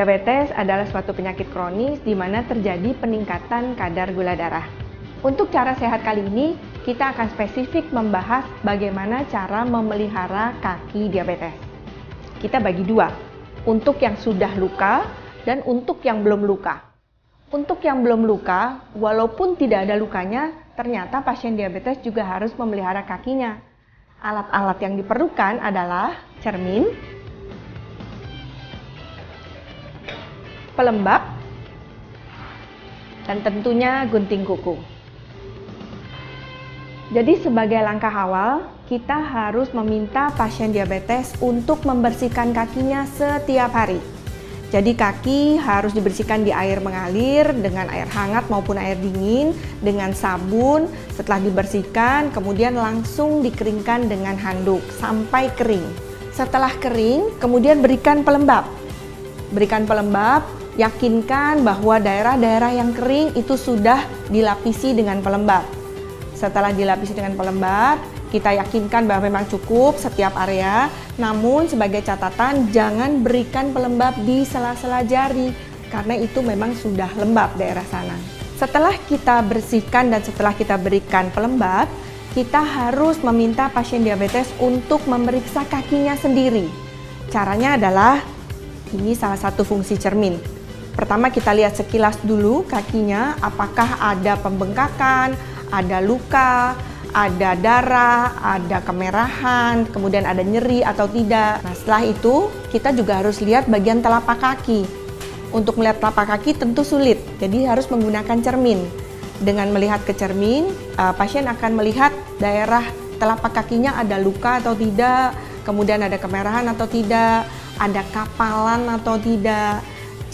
Diabetes adalah suatu penyakit kronis di mana terjadi peningkatan kadar gula darah. Untuk cara sehat kali ini, kita akan spesifik membahas bagaimana cara memelihara kaki diabetes. Kita bagi dua, untuk yang sudah luka dan untuk yang belum luka. Untuk yang belum luka, walaupun tidak ada lukanya, ternyata pasien diabetes juga harus memelihara kakinya. Alat-alat yang diperlukan adalah cermin, pelembab, dan tentunya gunting kuku. Jadi sebagai langkah awal, kita harus meminta pasien diabetes untuk membersihkan kakinya setiap hari. Jadi kaki harus dibersihkan di air mengalir dengan air hangat maupun air dingin, dengan sabun. Setelah dibersihkan, kemudian langsung dikeringkan dengan handuk sampai kering. Setelah kering, kemudian berikan pelembab. Berikan pelembab, yakinkan bahwa daerah-daerah yang kering itu sudah dilapisi dengan pelembab. Setelah dilapisi dengan pelembab, kita yakinkan bahwa memang cukup setiap area. Namun sebagai catatan, jangan berikan pelembab di sela-sela jari karena itu memang sudah lembab daerah sana. Setelah kita bersihkan dan setelah kita berikan pelembab, kita harus meminta pasien diabetes untuk memeriksa kakinya sendiri. Caranya adalah, ini salah satu fungsi cermin. Pertama kita lihat sekilas dulu kakinya, apakah ada pembengkakan, ada luka, ada darah, ada kemerahan, kemudian ada nyeri atau tidak. Nah setelah itu kita juga harus lihat bagian telapak kaki. Untuk melihat telapak kaki tentu sulit, jadi harus menggunakan cermin. Dengan melihat ke cermin, pasien akan melihat daerah telapak kakinya ada luka atau tidak, kemudian ada kemerahan atau tidak, ada kapalan atau tidak.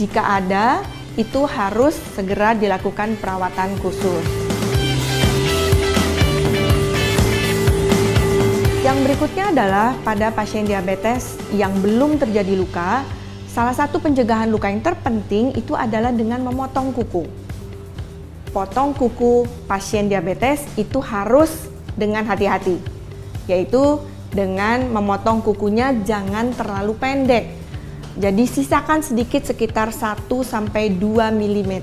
Jika ada, itu harus segera dilakukan perawatan khusus. Yang berikutnya adalah pada pasien diabetes yang belum terjadi luka, salah satu pencegahan luka yang terpenting itu adalah dengan memotong kuku. Potong kuku pasien diabetes itu harus dengan hati-hati, yaitu dengan memotong kukunya jangan terlalu pendek. Jadi sisakan sedikit sekitar 1-2 mm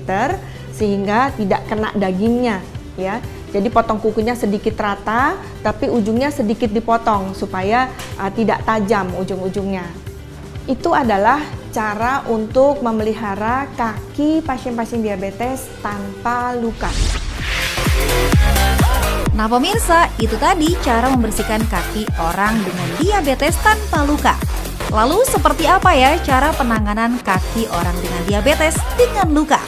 sehingga tidak kena dagingnya ya. Jadi potong kukunya sedikit rata tapi ujungnya sedikit dipotong supaya tidak tajam ujung-ujungnya. Itu adalah cara untuk memelihara kaki pasien-pasien diabetes tanpa luka. Nah pemirsa, itu tadi cara membersihkan kaki orang dengan diabetes tanpa luka. Lalu seperti apa ya cara penanganan kaki orang dengan diabetes dengan luka?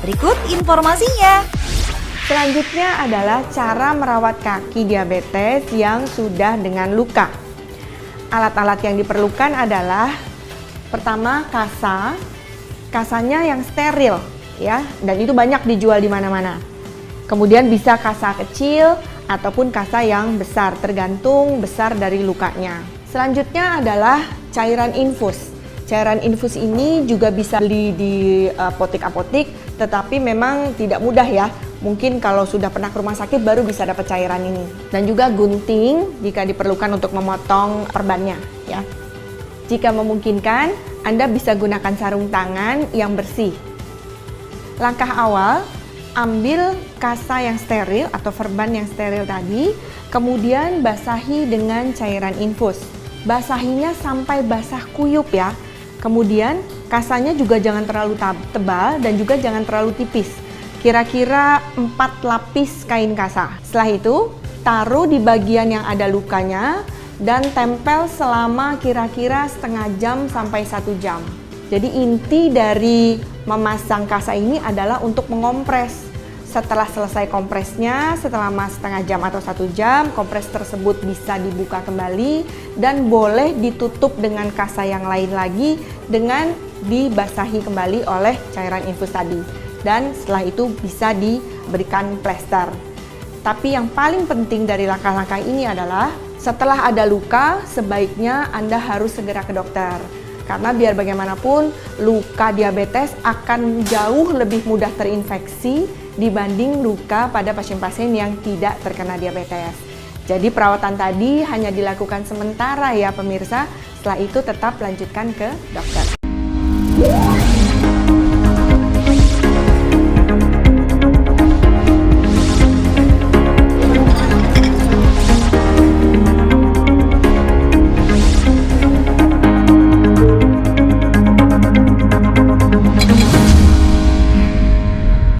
Berikut informasinya. Selanjutnya adalah cara merawat kaki diabetes yang sudah dengan luka. Alat-alat yang diperlukan adalah pertama kasa. Kasanya yang steril ya, dan itu banyak dijual di mana-mana. Kemudian bisa kasa kecil ataupun kasa yang besar, tergantung besar dari lukanya. Selanjutnya adalah cairan infus. Cairan infus ini juga bisa beli di apotek-apotek, tetapi memang tidak mudah ya. Mungkin kalau sudah pernah ke rumah sakit baru bisa dapat cairan ini. Dan juga gunting jika diperlukan untuk memotong perbannya ya. Jika memungkinkan, Anda bisa gunakan sarung tangan yang bersih. Langkah awal, ambil kasa yang steril atau perban yang steril tadi, kemudian basahi dengan cairan infus. Basahinya sampai basah kuyup ya. Kemudian kasanya juga jangan terlalu tebal dan juga jangan terlalu tipis. Kira-kira 4 lapis kain kasa. Setelah itu, taruh di bagian yang ada lukanya dan tempel selama kira-kira setengah jam sampai 1 jam. Jadi inti dari memasang kasa ini adalah untuk mengompres. Setelah selesai kompresnya, setelah setengah jam atau 1 jam, kompres tersebut bisa dibuka kembali dan boleh ditutup dengan kasa yang lain lagi dengan dibasahi kembali oleh cairan infus tadi. Dan setelah itu bisa diberikan plester. Tapi yang paling penting dari langkah-langkah ini adalah setelah ada luka, sebaiknya Anda harus segera ke dokter. Karena biar bagaimanapun, luka diabetes akan jauh lebih mudah terinfeksi dibanding luka pada pasien-pasien yang tidak terkena diabetes. Jadi perawatan tadi hanya dilakukan sementara ya pemirsa, setelah itu tetap lanjutkan ke dokter.